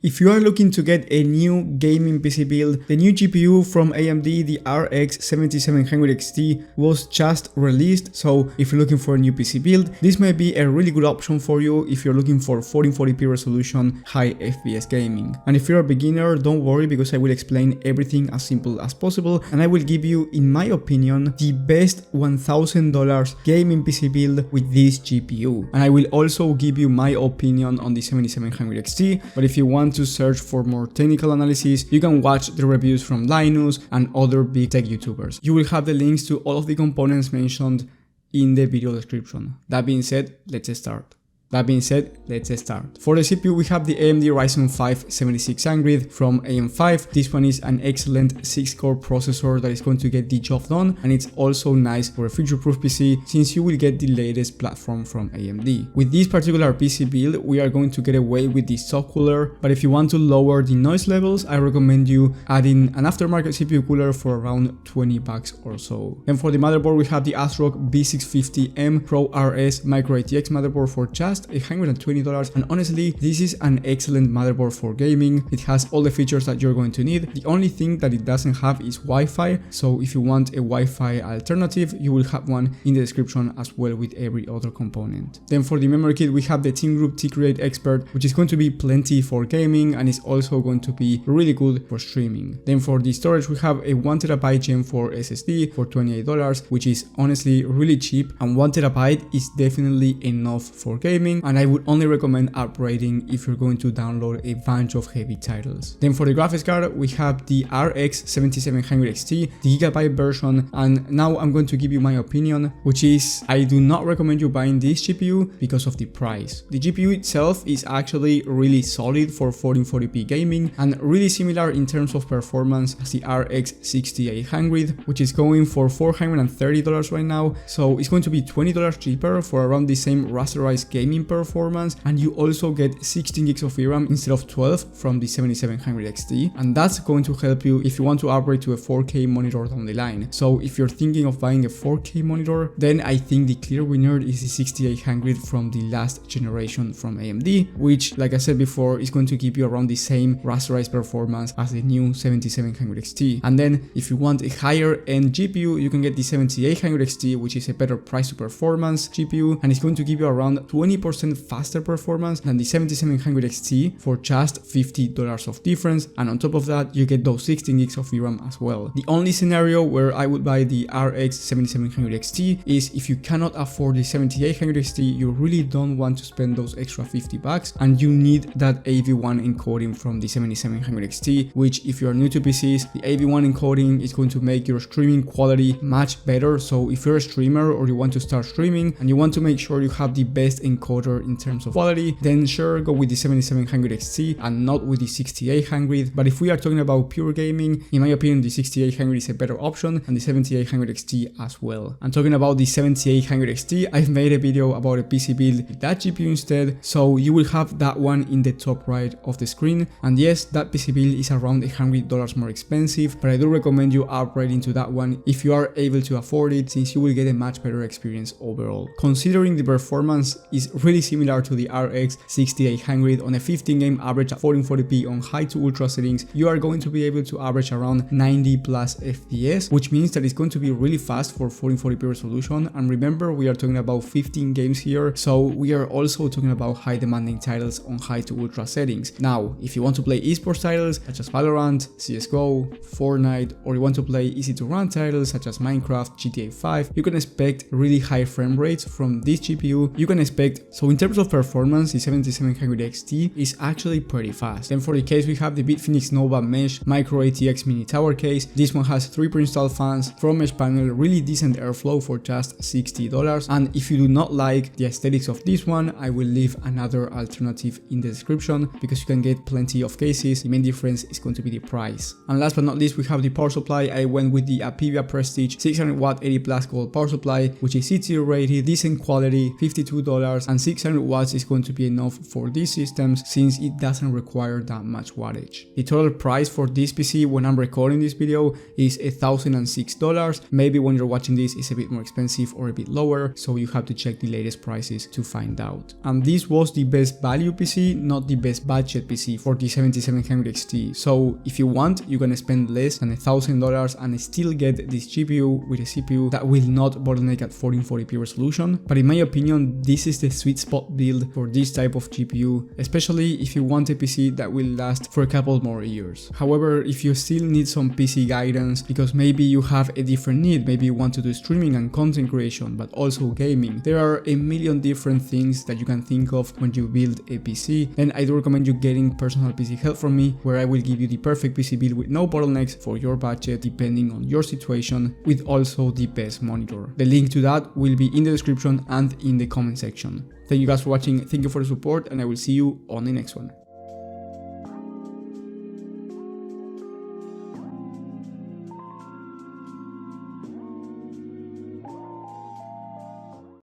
If you are looking to get a new gaming PC build, the new GPU from AMD, the RX 7700 XT, was just released, so if you're looking for a new PC build, this may be a really good option for you if you're looking for 1440p resolution, high FPS gaming. And if you're a beginner, don't worry, because I will explain everything as simple as possible, and I will give you, in my opinion, the best $1,000 gaming PC build with this GPU. And I will also give you my opinion on the 7700 XT, but if you want to search for more technical analysis, you can watch the reviews from Linus and other big tech YouTubers. You will have the links to all of the components mentioned in the video description. That being said, let's start. For the CPU, we have the AMD Ryzen 5 7600 from AM5. This one is an excellent 6-core processor that is going to get the job done, and it's also nice for a future-proof PC since you will get the latest platform from AMD. With this particular PC build, we are going to get away with the soft cooler, but if you want to lower the noise levels, I recommend you adding an aftermarket CPU cooler for around $20 or so. And for the motherboard, we have the ASRock B650M Pro RS Micro ATX motherboard for just $120, and honestly, this is an excellent motherboard for gaming. It has all the features that you're going to need. The only thing that it doesn't have is Wi-Fi, so if you want a Wi-Fi alternative, you will have one in the description as well with every other component. Then for the memory kit, we have the TeamGroup T-Create Expert, which is going to be plenty for gaming and is also going to be really good for streaming. Then for the storage, we have a 1TB Gen 4 SSD for $28, which is honestly really cheap, and 1TB is definitely enough for gaming, and I would only recommend upgrading if you're going to download a bunch of heavy titles. Then for the graphics card, we have the RX 7700 XT, the Gigabyte version, and now I'm going to give you my opinion, which is I do not recommend you buying this GPU because of the price. The GPU itself is actually really solid for 1440p gaming and really similar in terms of performance as the RX 6800, which is going for $430 right now, so it's going to be $20 cheaper for around the same rasterized gaming performance, and you also get 16 gigs of VRAM instead of 12 from the 7700 XT, and that's going to help you if you want to upgrade to a 4K monitor down the line. So if you're thinking of buying a 4K monitor, then I think the clear winner is the 6800 from the last generation from AMD, which, like I said before, is going to give you around the same rasterized performance as the new 7700 XT. And then if you want a higher end GPU, you can get the 7800 XT, which is a better price to performance GPU, and it's going to give you around 20% faster performance than the 7700 XT for just $50 of difference, and on top of that you get those 16 gigs of VRAM as well. The only scenario where I would buy the RX 7700 XT is if you cannot afford the 7800 XT, you really don't want to spend those extra $50 and you need that AV1 encoding from the 7700 XT, which if you are new to PCs, the AV1 encoding is going to make your streaming quality much better. So if you're a streamer or you want to start streaming and you want to make sure you have the best encoder in terms of quality, then sure, go with the 7700 XT and not with the 6800. But if we are talking about pure gaming, in my opinion, the 6800 is a better option and the 7800 XT as well. And talking about the 7800 XT, I've made a video about a PC build with that GPU instead, so you will have that one in the top right of the screen. And yes, that PC build is around $100 more expensive, but I do recommend you upgrading to that one if you are able to afford it, since you will get a much better experience overall. Considering the performance is really similar to the RX 6800 on a 15 game average at 1440p on high to ultra settings, you are going to be able to average around 90 plus FPS, which means that it's going to be really fast for 1440p resolution. And remember, we are talking about 15 games here, so we are also talking about high demanding titles on high to ultra settings. Now, if you want to play esports titles such as Valorant, CSGO, Fortnite, or you want to play easy to run titles such as Minecraft, GTA 5, you can expect really high frame rates from this GPU. So in terms of performance, the 7700 XT is actually pretty fast. Then for the case, we have the Bitfinex Nova Mesh Micro ATX Mini Tower case. This one has 3 pre-installed fans, front mesh panel, really decent airflow for just $60. And if you do not like the aesthetics of this one, I will leave another alternative in the description because you can get plenty of cases. The main difference is going to be the price. And last but not least, we have the power supply. I went with the Apivia Prestige 600 watt 80 plus gold power supply, which is CTO rated, decent quality, $52, and 600 watts is going to be enough for these systems since it doesn't require that much wattage. The total price for this PC when I'm recording this video is $1,006. Maybe when you're watching this it's a bit more expensive or a bit lower, so you have to check the latest prices to find out. And this was the best value PC, not the best budget PC for the 7700 XT. So if you want, you're gonna spend less than $1,000 and still get this GPU with a CPU that will not bottleneck at 1440p resolution. But in my opinion, this is the sweet spot build for this type of GPU, especially if you want a PC that will last for a couple more years. However, if you still need some PC guidance because maybe you have a different need, maybe you want to do streaming and content creation but also gaming, there are a million different things that you can think of when you build a PC, then I do recommend you getting personal PC help from me, where I will give you the perfect PC build with no bottlenecks for your budget depending on your situation, with also the best monitor. The link to that will be in the description and in the comment section. Thank you guys for watching, thank you for the support, and I will see you on the next one.